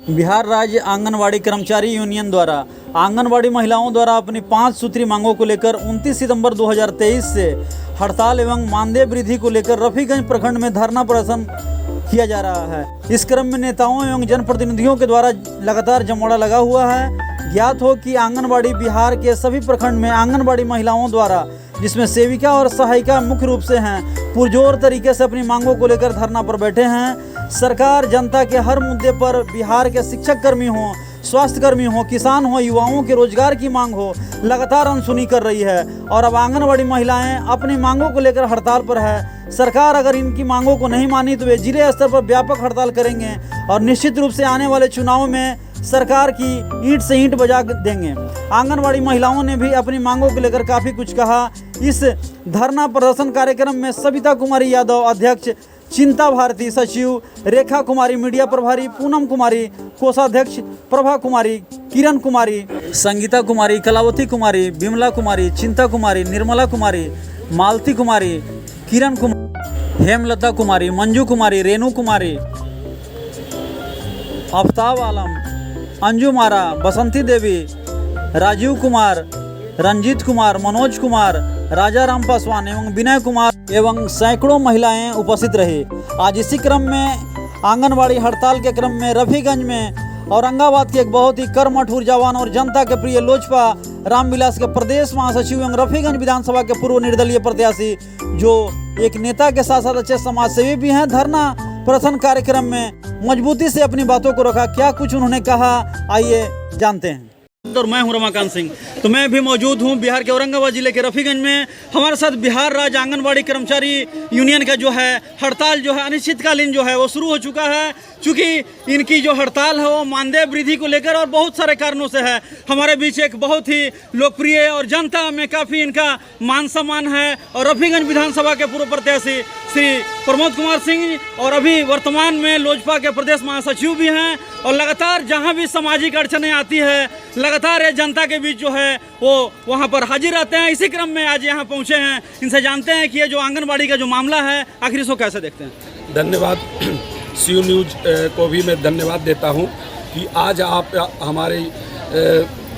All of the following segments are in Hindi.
बिहार राज्य आंगनवाड़ी कर्मचारी यूनियन द्वारा आंगनवाड़ी महिलाओं द्वारा अपनी 5 सूत्री मांगों को लेकर 29 सितंबर 2023 से हड़ताल एवं मानदेय वृद्धि को लेकर रफीगंज प्रखंड में धरना प्रदर्शन किया जा रहा है। इस क्रम में नेताओं एवं जनप्रतिनिधियों के द्वारा लगातार जमावड़ा लगा हुआ है। ज्ञात हो कि आंगनवाड़ी बिहार के सभी प्रखंड में आंगनवाड़ी महिलाओं द्वारा, जिसमें सेविका और सहायिका मुख्य रूप से हैं, पुरजोर तरीके से अपनी मांगों को लेकर धरना पर बैठे हैं। सरकार जनता के हर मुद्दे पर, बिहार के शिक्षक कर्मी हों, स्वास्थ्य कर्मी हो, किसान हो, युवाओं के रोजगार की मांग हो, लगातार अनसुनी कर रही है। और अब आंगनवाड़ी महिलाएं अपनी मांगों को लेकर हड़ताल पर है। सरकार अगर इनकी मांगों को नहीं मानी तो वे जिले स्तर पर व्यापक हड़ताल करेंगे और निश्चित रूप से आने वाले चुनाव में सरकार की ईंट से ईंट बजा देंगे। आंगनवाड़ी महिलाओं ने भी अपनी मांगों को लेकर काफ़ी कुछ कहा। इस धरना प्रदर्शन कार्यक्रम में सविता कुमारी यादव अध्यक्ष, चिंता भारती सचिव, रेखा कुमारी मीडिया प्रभारी, पूनम कुमारी कोषाध्यक्ष, प्रभा कुमारी, किरण कुमारी, संगीता कुमारी, कलावती कुमारी, बिमला कुमारी, चिंता कुमारी, निर्मला कुमारी, मालती कुमारी, किरण कुमारी, हेमलता कुमारी, मंजू कुमारी, रेणु कुमारी, आफ्ताब आलम, अंजू मारा, बसंती देवी, राजीव कुमार, रंजीत कुमार, मनोज कुमार, राजा राम पासवान एवं विनय कुमार एवं सैकड़ों महिलाएं उपस्थित रही। आज इसी क्रम में आंगनवाड़ी हड़ताल के क्रम में रफीगंज में औरंगाबाद के एक बहुत ही कर्मठ, ऊर्जावान और जनता के प्रिय लोजपा रामविलास के प्रदेश महासचिव एवं रफीगंज विधानसभा के पूर्व निर्दलीय प्रत्याशी, जो एक नेता के साथ साथ अच्छे समाजसेवी भी हैं, धरना प्रदर्शन कार्यक्रम में मजबूती से अपनी बातों को रखा। क्या कुछ उन्होंने कहा, आइए जानते हैं। और मैं हूं रमाकांत सिंह। तो मैं भी मौजूद हूं बिहार के औरंगाबाद जिले के रफीगंज में। हमारे साथ बिहार राज्य आंगनवाड़ी कर्मचारी यूनियन का जो है हड़ताल जो है अनिश्चितकालीन जो है वो शुरू हो चुका है। चूँकि इनकी जो हड़ताल है वो मानदेय वृद्धि को लेकर और बहुत सारे कारणों से है। हमारे बीच एक बहुत ही लोकप्रिय और जनता में काफ़ी इनका मान सम्मान है और रफीगंज विधानसभा के पूर्व प्रत्याशी श्री प्रमोद कुमार सिंह और अभी वर्तमान में लोजपा के प्रदेश महासचिव भी हैं। और लगातार जहां भी सामाजिक अड़चनें आती है, लगातार ये जनता के बीच जो है वो वहां पर हाजिर रहते हैं। इसी क्रम में आज यहां पहुंचे हैं। इनसे जानते हैं कि ये जो आंगनबाड़ी का जो मामला है आखिर इसको कैसे देखते हैं। धन्यवाद। सी न्यूज़ को भी मैं धन्यवाद देता हूं कि आज आप हमारे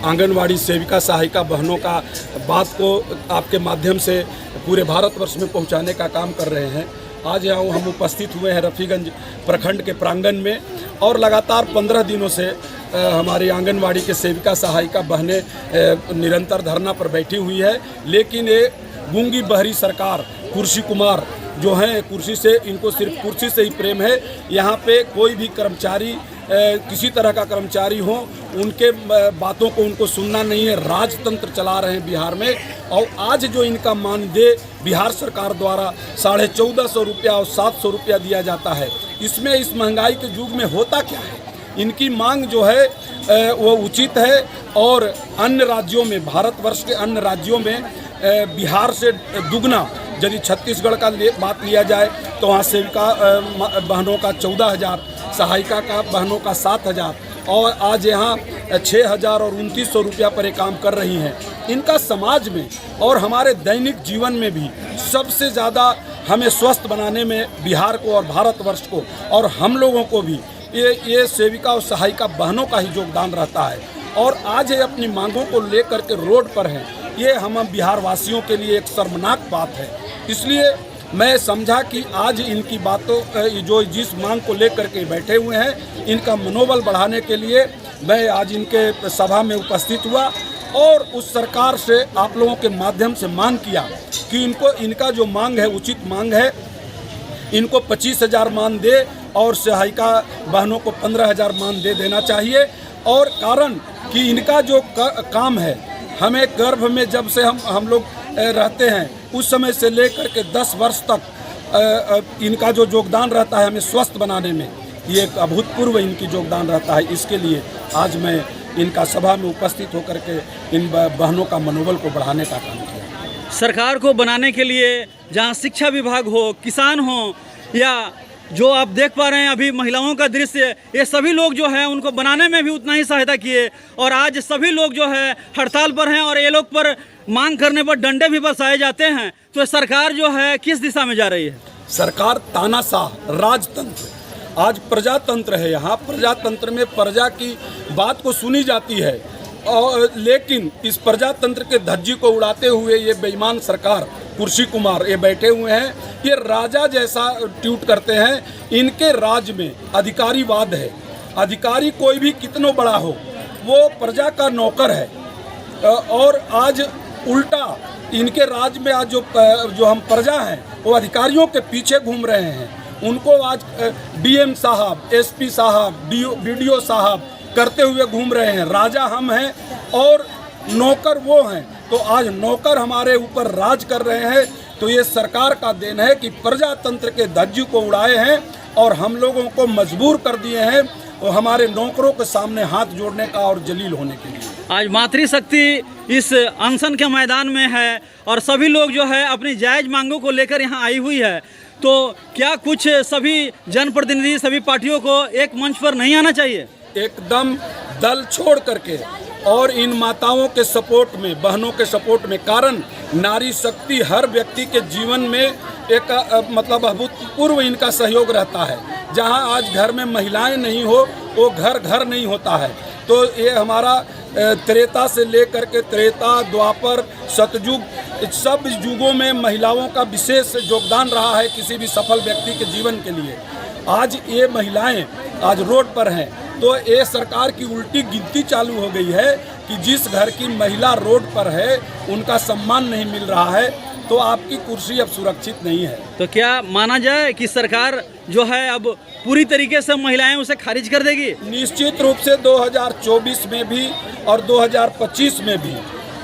आंगनवाड़ी सेविका सहायिका बहनों का बात को आपके माध्यम से पूरे भारतवर्ष में पहुंचाने का काम कर रहे हैं। आज यहाँ हम उपस्थित हुए हैं रफीगंज प्रखंड के प्रांगण में और लगातार 15 दिनों से हमारी आंगनवाड़ी के सेविका सहायिका बहनें निरंतर धरना पर बैठी हुई है। लेकिन ये गूंगी बहरी सरकार, कुर्सी कुमार जो हैं, कुर्सी से इनको सिर्फ कुर्सी से ही प्रेम है। यहाँ पे कोई भी कर्मचारी, किसी तरह का कर्मचारी हो, उनके बातों को उनको सुनना नहीं है। राजतंत्र चला रहे हैं बिहार में। और आज जो इनका मानदेय बिहार सरकार द्वारा 1450 रुपया और 700 रुपया दिया जाता है, इसमें इस महंगाई के युग में होता क्या है? इनकी मांग जो है वो उचित है। और अन्य राज्यों में, भारतवर्ष के अन्य राज्यों में बिहार से दुगना, यदि छत्तीसगढ़ का बात लिया जाए तो वहाँ सेविका बहनों का 14,000, सहायिका का बहनों का 7,000 और आज यहाँ 6,000 और 2900 रुपया पर ये काम कर रही हैं। इनका समाज में और हमारे दैनिक जीवन में भी सबसे ज़्यादा हमें स्वस्थ बनाने में बिहार को और भारतवर्ष को और हम लोगों को भी ये सेविका और सहायिका बहनों का ही योगदान रहता है। और आज ये अपनी मांगों को लेकर के रोड पर हैं। ये हम बिहार वासियों के लिए एक शर्मनाक बात है। इसलिए मैं समझा कि आज इनकी बातों जो जिस मांग को लेकर के बैठे हुए हैं, इनका मनोबल बढ़ाने के लिए मैं आज इनके सभा में उपस्थित हुआ और उस सरकार से आप लोगों के माध्यम से मांग किया कि इनका जो मांग है उचित मांग है। इनको 25,000 मान दे और सहायिका बहनों को 15,000 मान दे देना चाहिए। और कारण कि इनका जो काम है, हमें गर्भ में जब से हम लोग रहते हैं उस समय से लेकर के 10 वर्ष तक इनका जो योगदान रहता है हमें स्वस्थ बनाने में, ये एक अभूतपूर्व इनकी योगदान रहता है। इसके लिए आज मैं इनका सभा में उपस्थित होकर के इन बहनों का मनोबल को बढ़ाने का काम किया। सरकार को बनाने के लिए जहाँ शिक्षा विभाग हो, किसान हो, या जो आप देख पा रहे हैं अभी महिलाओं का दृश्य, ये सभी लोग जो है उनको बनाने में भी उतना ही सहायता किए। और आज सभी लोग जो है हड़ताल पर हैं और ये लोग पर मांग करने पर डंडे भी बरसाए जाते हैं। तो सरकार जो है किस दिशा में जा रही है? सरकार तानाशाह, राजतंत्र आज प्रजातंत्र है, यहाँ प्रजातंत्र में प्रजा की बात को सुनी जाती है, और लेकिन इस प्रजातंत्र के धज्जी को उड़ाते हुए ये बेईमान सरकार कुर्सी कुमार ये बैठे हुए हैं, ये राजा जैसा ट्यूट करते हैं। इनके राज में अधिकारीवाद है, अधिकारी कोई भी कितना बड़ा हो वो प्रजा का नौकर है, और आज उल्टा इनके राज में आज जो हम प्रजा हैं वो अधिकारियों के पीछे घूम रहे हैं। उनको आज डीएम साहब, एसपी साहब, बीडीओ साहब करते हुए घूम रहे हैं। राजा हम हैं और नौकर वो हैं, तो आज नौकर हमारे ऊपर राज कर रहे हैं। तो ये सरकार का देन है कि प्रजातंत्र के धज्जी को उड़ाए हैं और हम लोगों को मजबूर कर दिए हैं और हमारे नौकरों के सामने हाथ जोड़ने का और जलील होने के लिए। आज मातृशक्ति इस अनशन के मैदान में है और सभी लोग जो है अपनी जायज़ मांगों को लेकर यहाँ आई हुई है। तो क्या कुछ सभी जनप्रतिनिधि, सभी पार्टियों को एक मंच पर नहीं आना चाहिए? एकदम दल छोड़ करके और इन माताओं के सपोर्ट में, बहनों के सपोर्ट में, कारण नारी शक्ति हर व्यक्ति के जीवन में एक मतलब अभूतपूर्व इनका सहयोग रहता है। जहां आज घर में महिलाएं नहीं हो वो घर घर नहीं होता है। तो ये हमारा त्रेता से लेकर के त्रेता, द्वापर, सतयुग, सब युगों में महिलाओं का विशेष योगदान रहा है किसी भी सफल व्यक्ति के जीवन के लिए। आज ये महिलाएं आज रोड पर हैं, तो ये सरकार की उल्टी गिनती चालू हो गई है कि जिस घर की महिला रोड पर है उनका सम्मान नहीं मिल रहा है, तो आपकी कुर्सी अब सुरक्षित नहीं है। तो क्या माना जाए कि सरकार जो है अब पूरी तरीके से महिलाएं उसे खारिज कर देगी? निश्चित रूप से 2024 में भी और 2025 में भी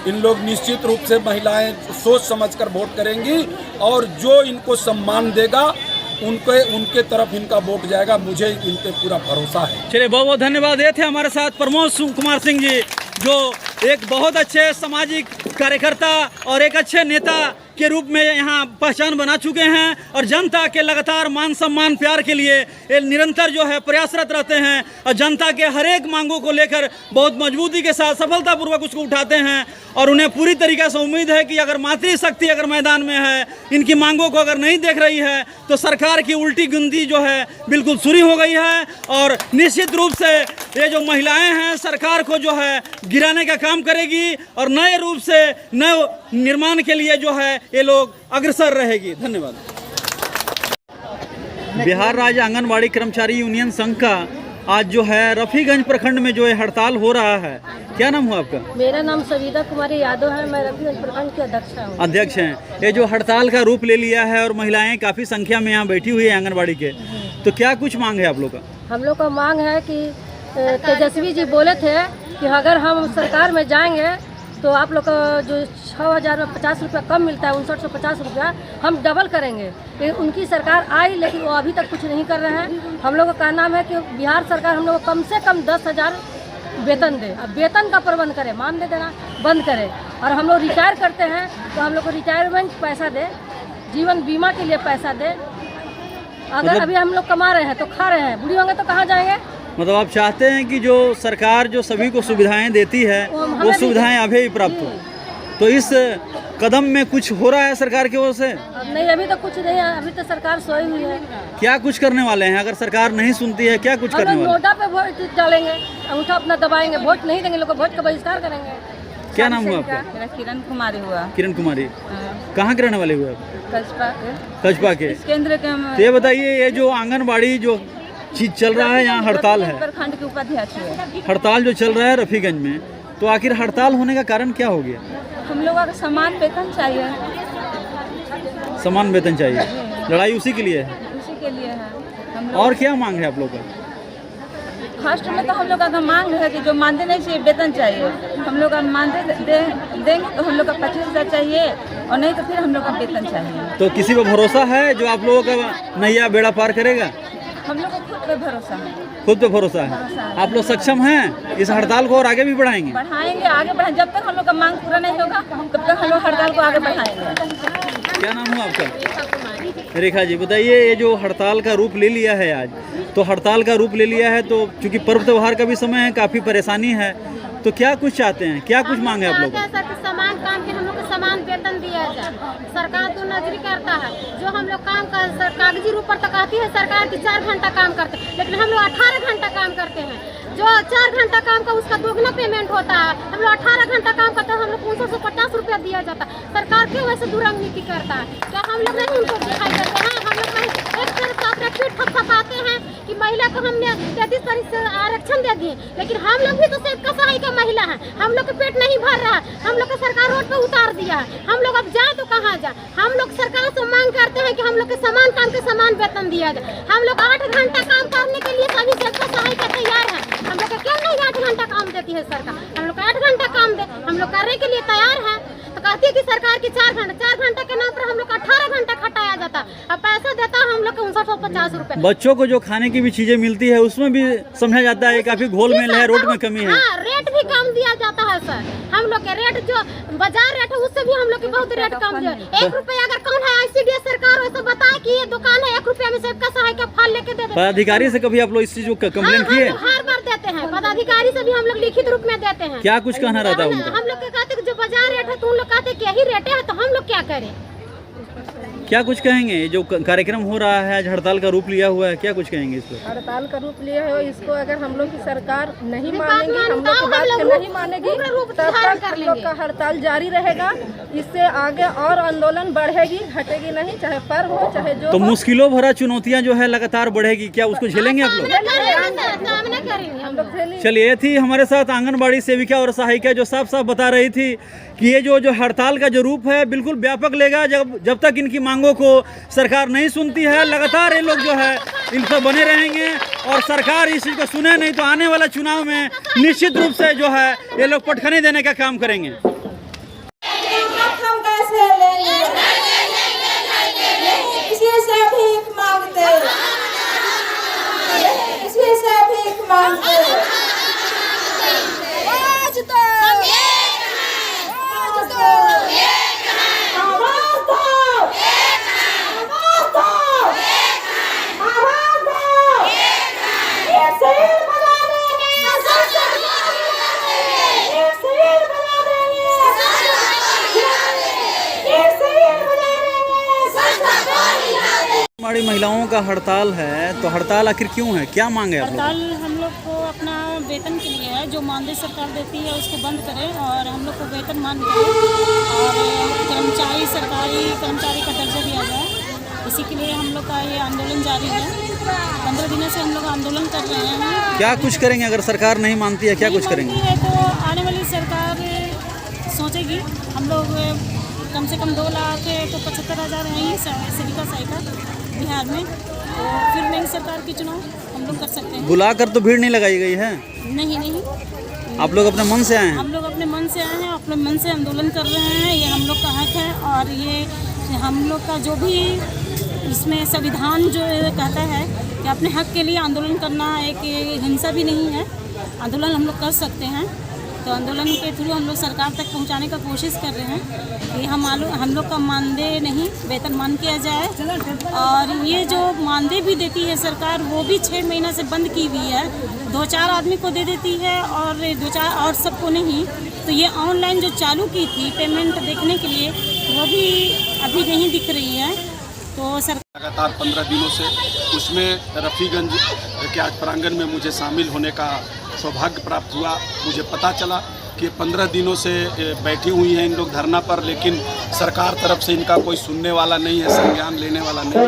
इन लोग निश्चित रूप से महिलाएं सोच समझकर वोट करेंगी और जो इनको सम्मान देगा उनके तरफ इनका वोट जाएगा। मुझे इन पे पूरा भरोसा है। चलिए, बहुत बहुत धन्यवाद। ये थे हमारे साथ प्रमोद कुमार सिंह जी, जो एक बहुत अच्छे सामाजिक कार्यकर्ता और एक अच्छे नेता के रूप में यहाँ पहचान बना चुके हैं और जनता के लगातार मान सम्मान प्यार के लिए ये निरंतर जो है प्रयासरत रहते हैं और जनता के हर एक मांगों को लेकर बहुत मजबूती के साथ सफलतापूर्वक उसको उठाते हैं। और उन्हें पूरी तरीके से उम्मीद है कि अगर मातृशक्ति अगर मैदान में है, इनकी मांगों को अगर नहीं देख रही है, तो सरकार की उल्टी गिनती जो है बिल्कुल शुरू हो गई है। और निश्चित रूप से ये जो महिलाएं हैं सरकार को जो है गिराने का काम करेगी और नए रूप से नए निर्माण के लिए जो है ये लोग अग्रसर रहेगी। धन्यवाद। बिहार राज्य आंगनबाड़ी कर्मचारी यूनियन संघ का आज जो है रफीगंज प्रखंड में जो है हड़ताल हो रहा है। क्या नाम हुआ आपका? मेरा नाम सविता कुमारी यादव है, मैं रफीगंज प्रखंड की अध्यक्ष हैं। ये जो हड़ताल का रूप ले लिया है और महिलाएं काफ़ी संख्या में यहाँ बैठी हुई है आंगनबाड़ी के, तो क्या कुछ मांग है आप लोग का? हम लोग का मांग है कि तेजस्वी जी बोले थे कि अगर हम सरकार में जाएंगे तो आप लोग का जो 6000 में 50 रुपया कम मिलता है, 5950 रुपया हम डबल करेंगे। लेकिन उनकी सरकार आई लेकिन वो अभी तक कुछ नहीं कर रहे हैं। हम लोग का कहना है कि बिहार सरकार हम लोग को कम से कम 10,000 वेतन दे, अब वेतन का प्रबंध करे, मानदेय देना बंद करे। और हम लोग रिटायर करते हैं तो हम लोग को रिटायरमेंट पैसा दे, जीवन बीमा के लिए पैसा दे। अगर अभी हम लोग कमा रहे हैं तो खा रहे हैं, बुढ़ी होंगे तो कहाँ जाएंगे? मतलब आप चाहते हैं कि जो सरकार जो सभी को सुविधाएं देती है वो सुविधाएं अभी ही प्राप्त हो। तो इस कदम में कुछ हो रहा है सरकार की ओर से? नहीं, अभी तो कुछ नहीं है, अभी तो सरकार सोई हुई है। क्या कुछ करने वाले हैं अगर सरकार नहीं सुनती है? क्या कुछ करने वाले? नोटा पे वोट डालेंगे, अंगूठा अपना दबाएंगे, वोट नहीं देंगे, लोग वोट का बहिष्कार करेंगे। क्या नाम हुआ आपका? मेरा किरण कुमारी हुआ। किरण कुमारी, कहाँ के रहने वाले हुए आप? कस्बा के। केंद्र के। तो ये बताइए, ये जो आंगनबाड़ी जो चीज चल रहा है यहाँ हड़ताल है, प्रखंड के उपाध्यक्ष है, हड़ताल जो चल रहा है रफीगंज में, तो आखिर हड़ताल होने का कारण क्या हो गया? हम लोगों को समान वेतन चाहिए। समान वेतन चाहिए, लड़ाई उसी के लिए है? उसी के लिए है। और क्या मांग है आप लोग का? फर्स्ट में तो हम लोग का मांग है कि जो मानदेय नहीं चाहिए वेतन चाहिए। हम लोग का मानदेय देंगे तो हम लोग का 25,000 चाहिए और नहीं तो फिर हम लोग का वेतन चाहिए। तो किसी पे भरोसा है जो आप लोगों का नैया बेड़ा पार करेगा? हम लोग को खुद पे भरोसा है। खुद पे भरोसा है। आप लोग सक्षम हैं इस हड़ताल को और आगे भी बढ़ाएंगे? बढ़ाएंगे, आगे बढ़ाएंगे। जब तक हम लोग का मांग पूरा नहीं होगा तब तक हम लोग हड़ताल को आगे बढ़ाएंगे। क्या नाम है आपका? रेखा जी, बताइए, ये जो हड़ताल का रूप ले लिया है आज, तो हड़ताल का रूप ले लिया है तो चूंकि पर्व त्योहार का भी समय है, काफ़ी परेशानी है, तो क्या कुछ चाहते हैं, क्या कुछ मांग है आप लोग? समान काम के हम लोग को समान वेतन दिया दिया जाए। सरकार तो नजरी करता है, जो हम लोग काम कर कागजी रूप पर तो कहती है सरकार की 4 घंटा काम करते हैं, लेकिन हम लोग 18 घंटा काम करते हैं। जो 4 घंटा काम का उसका दोगुना पेमेंट होता है। हम लोग 18 घंटा काम करते हैं, हम लोग 550 रुपया दिया जाता है। सरकार क्यों वैसे दुरंग नीति करता है? क्या हम लोग नहीं उनको दिखाई देते हैं? हम लोग एक तरफ अपने पीठ थपथपाते हैं कि महिला को हमने 33 तारीख से आरक्षण दे दिए, लेकिन हम लोग भी तो सेविका सहायिका का महिला है। हम लोग का पेट नहीं भर रहा है, हम लोग को सरकार रोड पे उतार दिया है। हम लोग अब जाए तो कहाँ जाए? हम लोग सरकार से मांग करते हैं कि हम लोग के समान काम के समान वेतन दिया जाए। हम लोग 8 घंटा काम करने के लिए सभी सेविका सहायिका तैयार है। हम लोग को क्यों नहीं 8 घंटा काम देती है सरकार? हम लोग को 8 घंटा काम दे, हम लोग करने के लिए तैयार है। तो कहती है कि सरकार की 4 घंटे के नाम पर हम लोग को 18 घंटा खटाया जाता। अब पैसा देता है हम लोग को 5950 रुपए। बच्चों को जो खाने की भी चीजें मिलती है उसमें भी समझा जाता है काफी घोलमेल है, रोड में कमी है। हाँ, रेट भी कम दिया जाता है सर। हम लोग के रेट जो बाजार रेट है उससे भी हम लोग के बहुत रेट कम दिया। 1 रुपया अगर कौन है ICDS सरकार वैसे बताए कि ये दुकान है 1 रुपया में सबका सहायता फल लेके दे दे। पदाधिकारी से कभी आप लोग इस चीज को कंप्लेन किए? हर बार देते हैं, पदाधिकारी से भी हम लोग लिखित रूप में देते हैं। क्या कुछ कहना रहता है उनका? हम लोग के कहते हैं जो बाजार रेट है तो उन लोग कहते हैं कि यही रेट है, तो हम लोग क्या करें? क्या कुछ कहेंगे? जो कार्यक्रम हो रहा है आज हड़ताल का रूप लिया हुआ है, क्या कुछ कहेंगे इस पर? हड़ताल का रूप लिया है, इसको अगर हम लोग की सरकार नहीं मानेगी, हम लोग की बात नहीं मानेगी, तब तक हम लोग का हड़ताल जारी रहेगा। इससे आगे और आंदोलन बढ़ेगी, घटेगी नहीं, चाहे पर्व हो चाहे जो तो हो। मुश्किलों भरा चुनौतियां जो है लगातार बढ़ेगी, क्या उसको झेलेंगे आप लोग? सामने करेंगे हम लोग। चलिए, ये थी हमारे साथ आंगनबाड़ी सेविका और सहायिका जो साफ साफ बता रही थी कि ये जो हड़ताल का जो रूप है बिल्कुल व्यापक लेगा। जब तक इनकी मांगों को सरकार नहीं सुनती है, लगातार ये लोग जो है इन पर बने रहेंगे और सरकार इस चीज़ को सुने नहीं तो आने वाला चुनाव में निश्चित रूप से जो है ये लोग पटखनी देने का काम करेंगे। हमारी महिलाओं का हड़ताल है, तो हड़ताल आखिर क्यों है? क्या मांग है आप लोग? हड़ताल हम लोग को अपना वेतन के लिए है, जो मानदेय सरकार देती है उसको बंद करें और हम लोग को वेतन मान करें और कर्मचारी सरकारी कर्मचारी का दर्जा दिया जाए। इसी के लिए हम लोग का ये आंदोलन जारी है। 15 दिनों से हम लोग आंदोलन कर रहे हैं। क्या कुछ करेंगे अगर सरकार नहीं मानती है? क्या कुछ करेंगे? है तो आने वाली सरकार सोचेगी। हम लोग कम से कम 2 लाख तो 75,000 हैं ही सेविका सहायिका बिहार में, तो फिर नई सरकार की चुनाव हम लोग कर सकते हैं। बुलाकर तो भीड़ नहीं लगाई गई है? नहीं, आप लोग अपने मन से आए हैं? हम लोग अपने मन से आए हैं, अपने मन से आंदोलन कर रहे हैं। ये हम लोग का हक है और ये हम लोग का जो भी इसमें संविधान जो कहता है कि अपने हक के लिए आंदोलन करना एक हिंसा भी नहीं है। आंदोलन हम लोग कर सकते हैं, तो आंदोलन के थ्रू हम लोग सरकार तक पहुंचाने का कोशिश कर रहे हैं कि हम लोग का मानदेय नहीं वेतन मान किया जाए। और ये जो मानदेय भी देती है सरकार वो भी 6 महीना से बंद की हुई है। 2-4 आदमी को दे देती है और 2-4 और सबको नहीं। तो ये ऑनलाइन जो चालू की थी पेमेंट देखने के लिए वो भी अभी नहीं दिख रही है। तो सरकार लगातार 15 दिनों से उसमें रफ़ीगंज के आज प्रांगण में मुझे शामिल होने का सौभाग्य प्राप्त हुआ। मुझे पता चला कि 15 दिनों से बैठी हुई हैं इन लोग धरना पर, लेकिन सरकार तरफ से इनका कोई सुनने वाला नहीं है, संज्ञान लेने वाला नहीं।